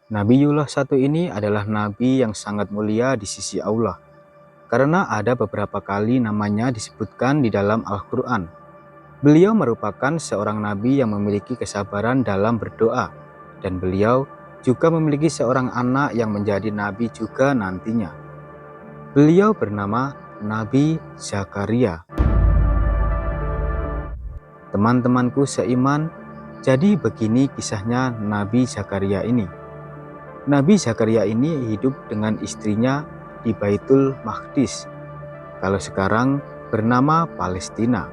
Nabiullah satu ini adalah nabi yang sangat mulia di sisi Allah, karena ada beberapa kali namanya disebutkan di dalam Al-Quran. Beliau merupakan seorang nabi yang memiliki kesabaran dalam berdoa, dan beliau juga memiliki seorang anak yang menjadi nabi juga nantinya. Beliau bernama Nabi Zakaria. Teman-temanku seiman, jadi begini kisahnya Nabi Zakaria ini. Nabi Zakaria ini hidup dengan istrinya di Baitul Maqdis, kalau sekarang bernama Palestina.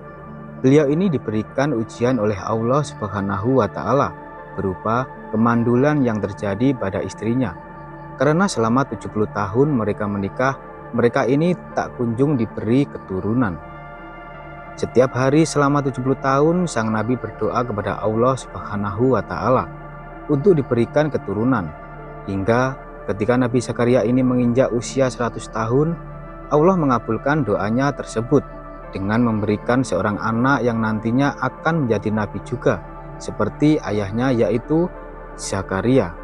Beliau ini diberikan ujian oleh Allah Subhanahu wa Ta'ala berupa kemandulan yang terjadi pada istrinya. Karena selama 70 tahun mereka menikah, mereka ini tak kunjung diberi keturunan. Setiap hari selama 70 tahun sang Nabi berdoa kepada Allah Subhanahu wa Ta'ala untuk diberikan keturunan. Hingga ketika Nabi Zakaria ini menginjak usia 100 tahun, Allah mengabulkan doanya tersebut dengan memberikan seorang anak yang nantinya akan menjadi nabi juga, seperti ayahnya yaitu Zakaria.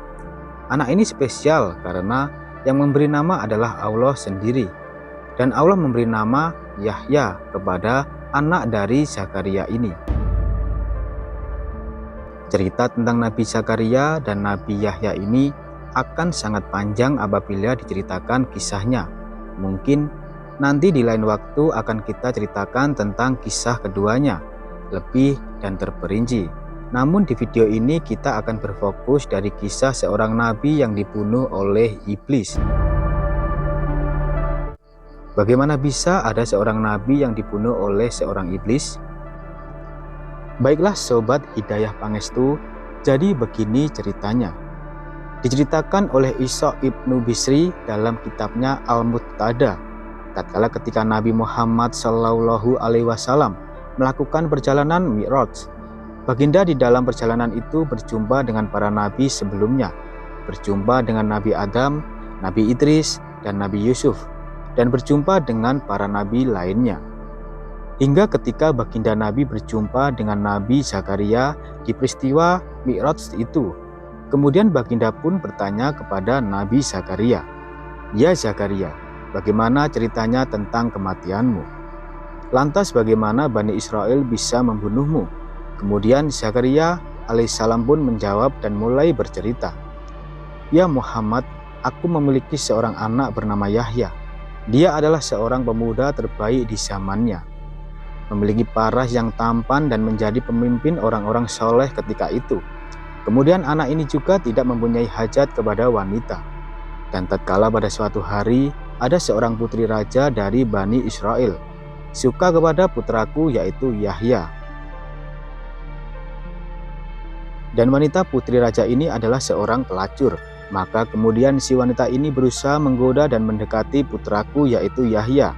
Anak ini spesial karena yang memberi nama adalah Allah sendiri. Dan Allah memberi nama Yahya kepada anak dari Zakaria ini. Cerita tentang Nabi Zakaria dan Nabi Yahya ini akan sangat panjang apabila diceritakan kisahnya. Mungkin nanti di lain waktu akan kita ceritakan tentang kisah keduanya lebih dan terperinci. Namun di video ini kita akan berfokus dari kisah seorang nabi yang dibunuh oleh iblis. Bagaimana bisa ada seorang nabi yang dibunuh oleh seorang iblis? Baiklah sobat Hidayah Pangestu, jadi begini ceritanya. Diceritakan oleh Ishaq ibnu Bisri dalam kitabnya Al-Muqtada, tatkala ketika Nabi Muhammad Shallallahu Alaihi Wasallam melakukan perjalanan Mi'raj, baginda di dalam perjalanan itu berjumpa dengan para nabi sebelumnya, berjumpa dengan Nabi Adam, Nabi Idris, dan Nabi Yusuf, dan berjumpa dengan para nabi lainnya. Hingga ketika baginda Nabi berjumpa dengan Nabi Zakaria di peristiwa Mi'raj itu, kemudian baginda pun bertanya kepada Nabi Zakaria, "Ya Zakaria, bagaimana ceritanya tentang kematianmu? Lantas bagaimana Bani Israel bisa membunuhmu?" Kemudian Zakaria alaihissalam pun menjawab dan mulai bercerita, "Ya Muhammad, aku memiliki seorang anak bernama Yahya. Dia adalah seorang pemuda terbaik di zamannya, memiliki paras yang tampan dan menjadi pemimpin orang-orang soleh ketika itu. Kemudian anak ini juga tidak mempunyai hajat kepada wanita. Dan tatkala pada suatu hari ada seorang putri raja dari Bani Israel suka kepada putraku yaitu Yahya. Dan wanita putri raja ini adalah seorang pelacur. Maka kemudian si wanita ini berusaha menggoda dan mendekati putraku yaitu Yahya.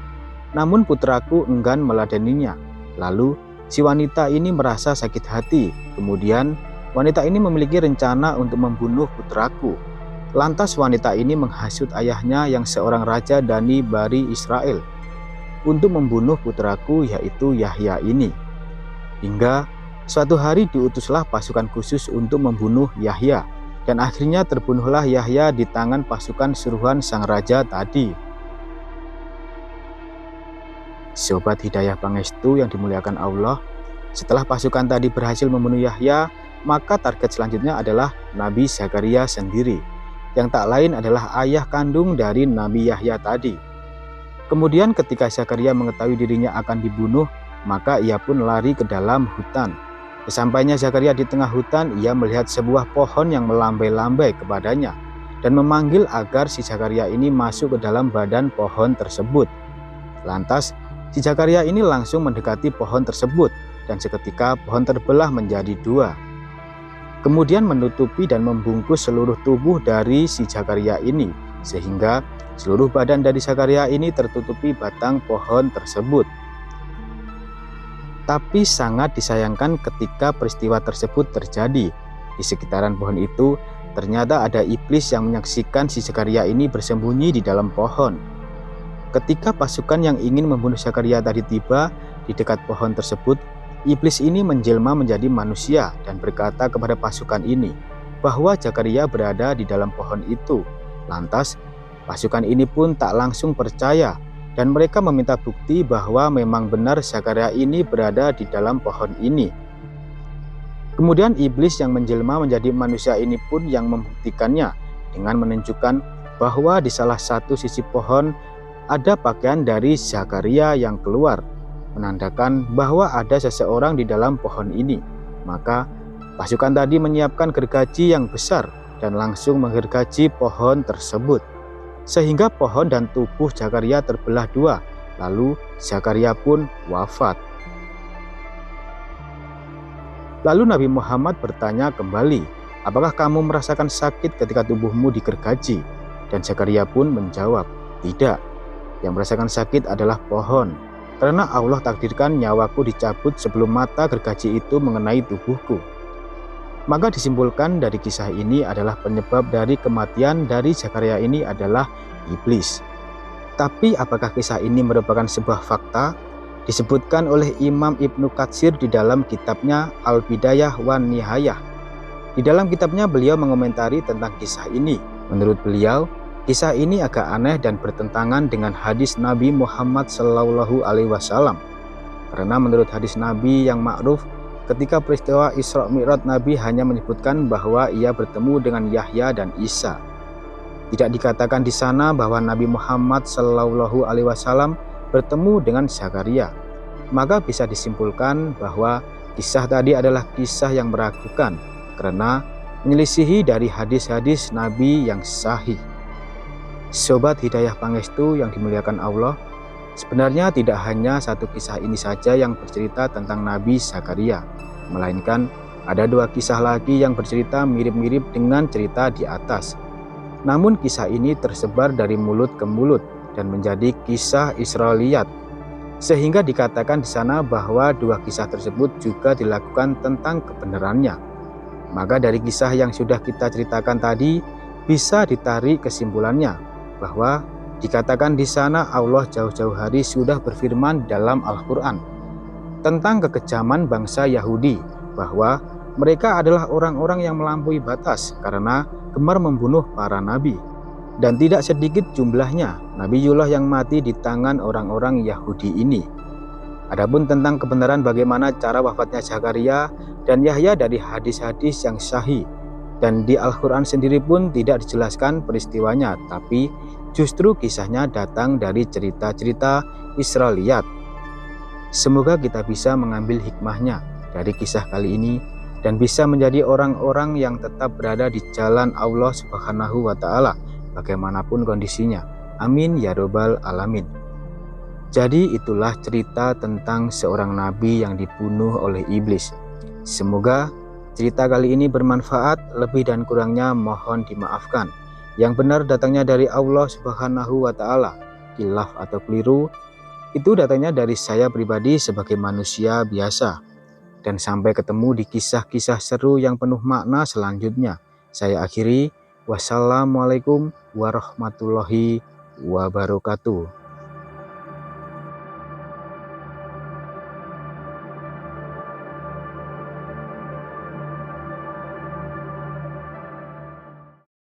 Namun putraku enggan meladeninya. Lalu si wanita ini merasa sakit hati. Kemudian wanita ini memiliki rencana untuk membunuh putraku. Lantas wanita ini menghasut ayahnya yang seorang raja dari Bani Israel untuk membunuh putraku yaitu Yahya ini. Hingga suatu hari diutuslah pasukan khusus untuk membunuh Yahya. Dan akhirnya terbunuhlah Yahya di tangan pasukan suruhan sang raja tadi. Sobat Hidayah Pangestu yang dimuliakan Allah, setelah pasukan tadi berhasil membunuh Yahya, maka target selanjutnya adalah Nabi Zakaria sendiri, yang tak lain adalah ayah kandung dari Nabi Yahya tadi. Kemudian ketika Zakaria mengetahui dirinya akan dibunuh, maka ia pun lari ke dalam hutan. Sesampainya Zakaria di tengah hutan, ia melihat sebuah pohon yang melambai-lambai kepadanya dan memanggil agar si Zakaria ini masuk ke dalam badan pohon tersebut. Lantas si Zakaria ini langsung mendekati pohon tersebut dan seketika pohon terbelah menjadi dua. Kemudian menutupi dan membungkus seluruh tubuh dari si Zakaria ini, sehingga seluruh badan dari Zakaria ini tertutupi batang pohon tersebut. Tapi sangat disayangkan ketika peristiwa tersebut terjadi. Di sekitaran pohon itu, ternyata ada iblis yang menyaksikan si Zakaria ini bersembunyi di dalam pohon. Ketika pasukan yang ingin membunuh Zakaria tadi tiba di dekat pohon tersebut, iblis ini menjelma menjadi manusia dan berkata kepada pasukan ini, bahwa Zakaria berada di dalam pohon itu. Lantas, pasukan ini pun tak langsung percaya dan mereka meminta bukti bahwa memang benar Zakaria ini berada di dalam pohon ini. Kemudian iblis yang menjelma menjadi manusia ini pun yang membuktikannya dengan menunjukkan bahwa di salah satu sisi pohon ada pakaian dari Zakaria yang keluar, menandakan bahwa ada seseorang di dalam pohon ini. Maka pasukan tadi menyiapkan gergaji yang besar dan langsung menggergaji pohon tersebut, sehingga pohon dan tubuh Zakaria terbelah dua, lalu Zakaria pun wafat. Lalu Nabi Muhammad bertanya kembali, "Apakah kamu merasakan sakit ketika tubuhmu digergaji?" Dan Zakaria pun menjawab, "Tidak. Yang merasakan sakit adalah pohon, karena Allah takdirkan nyawaku dicabut sebelum mata gergaji itu mengenai tubuhku." Maka disimpulkan dari kisah ini adalah penyebab dari kematian dari Zakaria ini adalah iblis. Tapi apakah kisah ini merupakan sebuah fakta? Disebutkan oleh Imam Ibnu Katsir di dalam kitabnya Al-Bidayah wan Nihayah. Di dalam kitabnya beliau mengomentari tentang kisah ini. Menurut beliau, kisah ini agak aneh dan bertentangan dengan hadis Nabi Muhammad SAW. Karena menurut hadis Nabi yang ma'ruf, ketika peristiwa Isra Mi'raj, Nabi hanya menyebutkan bahwa ia bertemu dengan Yahya dan Isa. Tidak dikatakan di sana bahwa Nabi Muhammad SAW bertemu dengan Zakaria. Maka bisa disimpulkan bahwa kisah tadi adalah kisah yang meragukan karena menyelisihi dari hadis-hadis Nabi yang sahih. Sobat Hidayah Pangestu yang dimuliakan Allah, sebenarnya tidak hanya satu kisah ini saja yang bercerita tentang Nabi Zakaria, melainkan ada dua kisah lagi yang bercerita mirip-mirip dengan cerita di atas. Namun kisah ini tersebar dari mulut ke mulut dan menjadi kisah Israiliyat, sehingga dikatakan di sana bahwa dua kisah tersebut juga dilakukan tentang kebenarannya. Maka dari kisah yang sudah kita ceritakan tadi bisa ditarik kesimpulannya bahwa dikatakan di sana Allah jauh-jauh hari sudah berfirman dalam Al-Quran tentang kekejaman bangsa Yahudi, bahwa mereka adalah orang-orang yang melampaui batas karena gemar membunuh para nabi. Dan tidak sedikit jumlahnya Nabiullah yang mati di tangan orang-orang Yahudi ini. Adapun tentang kebenaran bagaimana cara wafatnya Zakaria dan Yahya dari hadis-hadis yang sahih dan di Al-Quran sendiri pun tidak dijelaskan peristiwanya, tapi justru kisahnya datang dari cerita-cerita Israiliyat. Semoga kita bisa mengambil hikmahnya dari kisah kali ini dan bisa menjadi orang-orang yang tetap berada di jalan Allah Subhanahu wa Ta'ala bagaimanapun kondisinya. Amin ya robbal alamin. Jadi itulah cerita tentang seorang nabi yang dibunuh oleh iblis. Semoga cerita kali ini bermanfaat, lebih dan kurangnya mohon dimaafkan. Yang benar datangnya dari Allah Subhanahu wa Ta'ala, khilaf atau keliru itu datangnya dari saya pribadi sebagai manusia biasa. Dan sampai ketemu di kisah-kisah seru yang penuh makna selanjutnya. Saya akhiri. Wassalamualaikum warahmatullahi wabarakatuh.